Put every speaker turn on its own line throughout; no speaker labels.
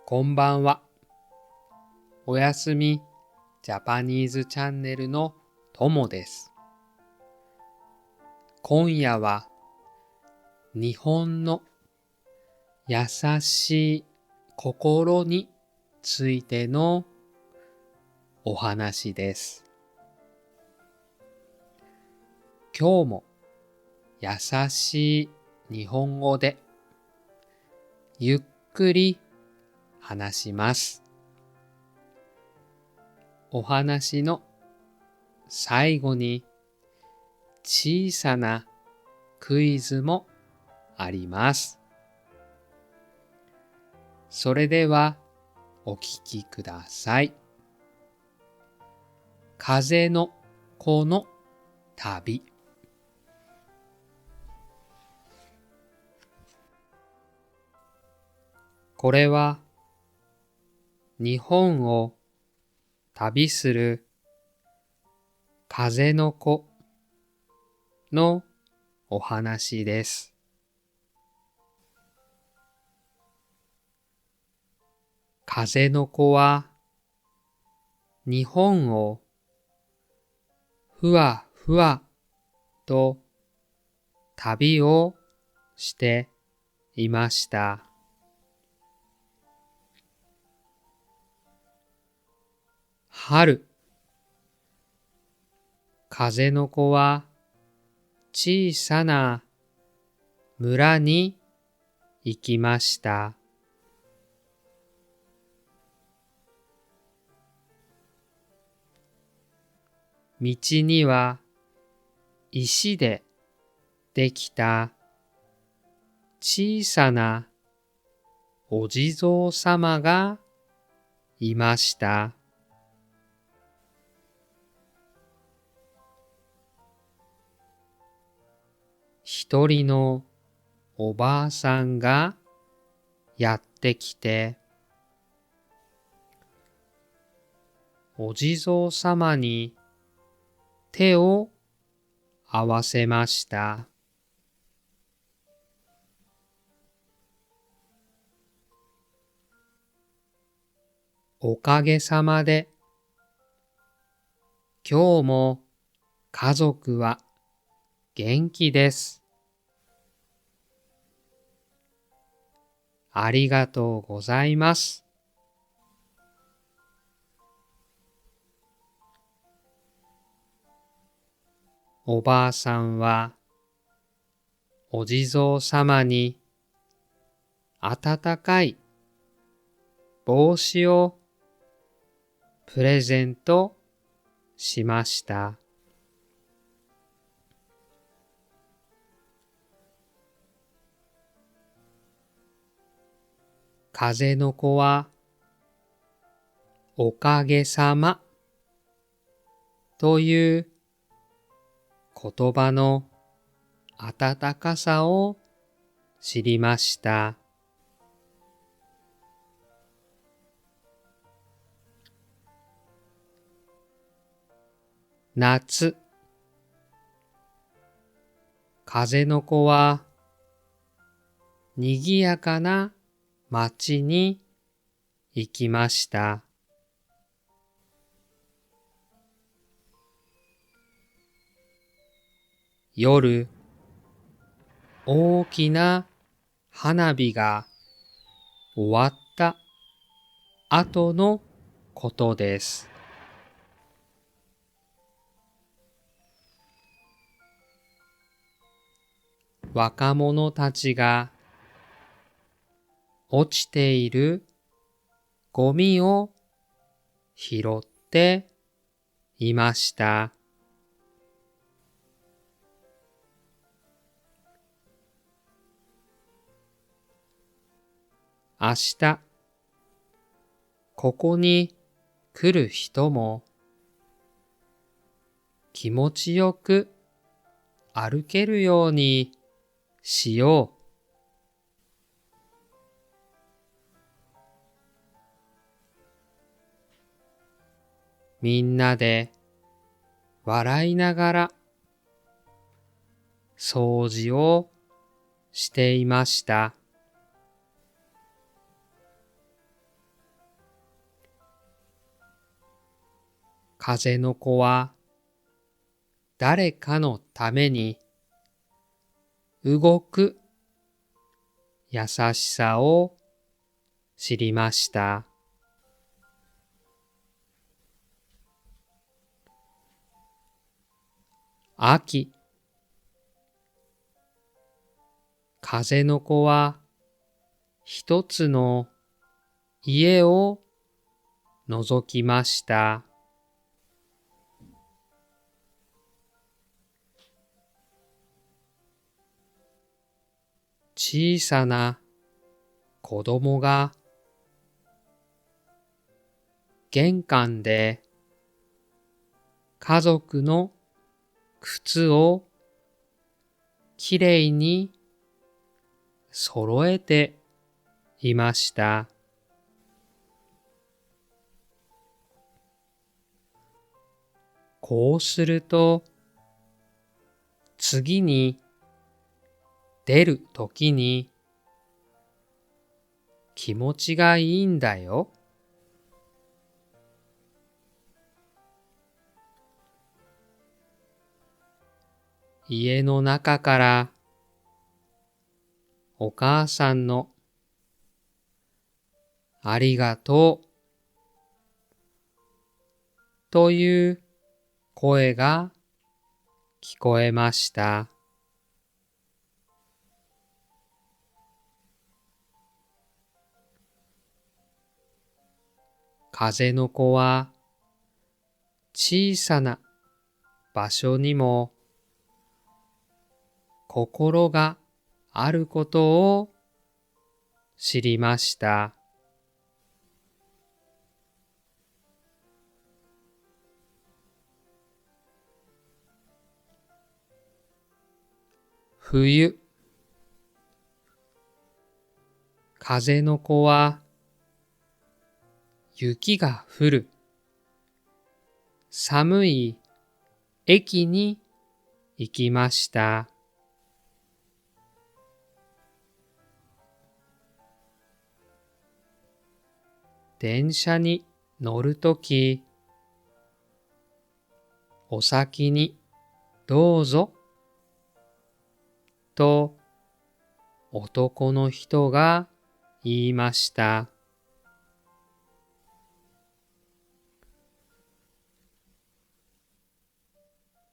こんばんは。おやすみジャパニーズチャンネルのともです。今夜は日本の優しい心についてのお話です。今日も優しい日本語でゆっくり話します。お話の最後に小さなクイズもあります。それではお聞きください。風の子の旅。これは日本を旅する風の子のお話です。風の子は日本をふわふわと旅をしていました。春、風の子は小さな村に行きました。道には石でできた小さなお地蔵様がいました。一人のおばあさんがやってきて、お地蔵様に手を合わせました。おかげさまで、今日も家族は元気です。ありがとうございます。おばあさんはお地蔵様に暖かい帽子をプレゼントしました。風の子はおかげさまという言葉の温かさを知りました。夏、風の子はにぎやかな街に行きました。夜、大きな花火が終わった後のことです。若者たちが落ちているゴミを拾っていました。明日、ここに来る人も気持ちよく歩けるようにしよう。みんなで笑いながら掃除をしていました。風の子は誰かのために動く優しさを知りました。秋、風の子は一つの家を覗きました。小さな子供が玄関で家族の靴をきれいに揃えていました。こうすると次に出るときに気持ちがいいんだよ。家の中からお母さんのありがとうという声が聞こえました。風の子は小さな場所にも心があることを知りました。冬、風の子は雪が降る寒い駅に行きました。電車に乗るとき、お先にどうぞと男の人が言いました。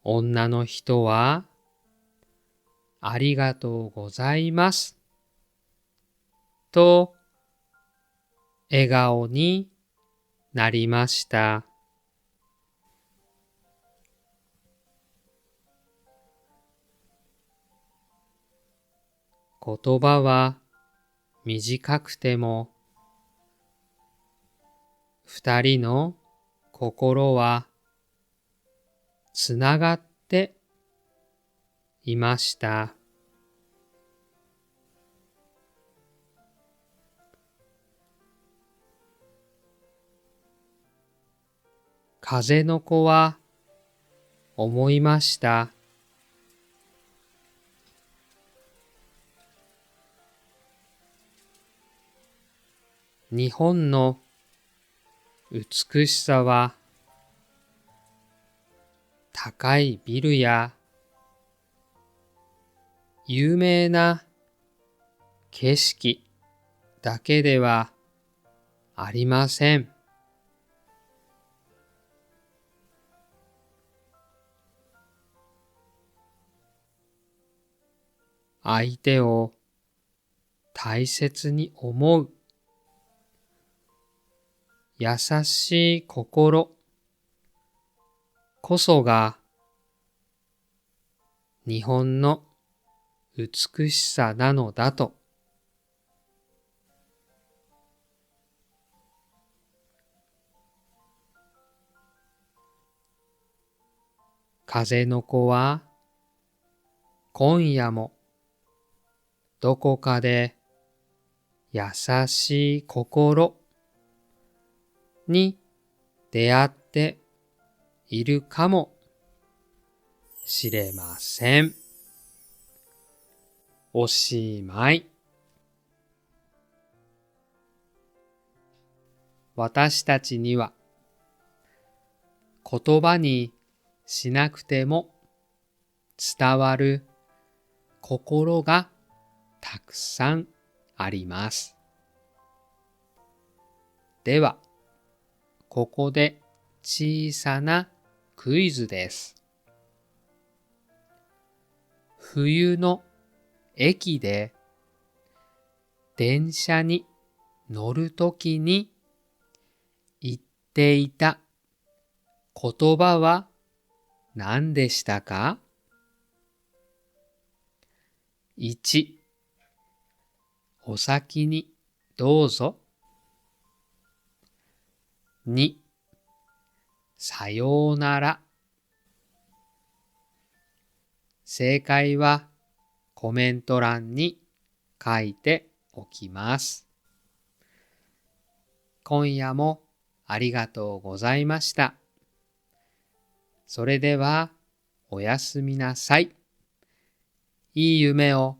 女の人はありがとうございますと笑顔になりました。言葉は短くても二人の心はつながっていました。風の子は思いました。日本の美しさは高いビルや有名な景色だけではありません。相手を大切に思う優しい心こそが日本の美しさなのだと風の子は今夜もどこかで優しい心に出会っているかもしれません。おしまい。私たちには言葉にしなくても伝わる心がたくさんあります。では、ここで小さなクイズです。冬の駅で電車に乗るときに言っていた言葉は何でしたか？ 1、お先にどうぞ。2、さようなら。正解はコメント欄に書いておきます。今夜もありがとうございました。それではおやすみなさい。いい夢を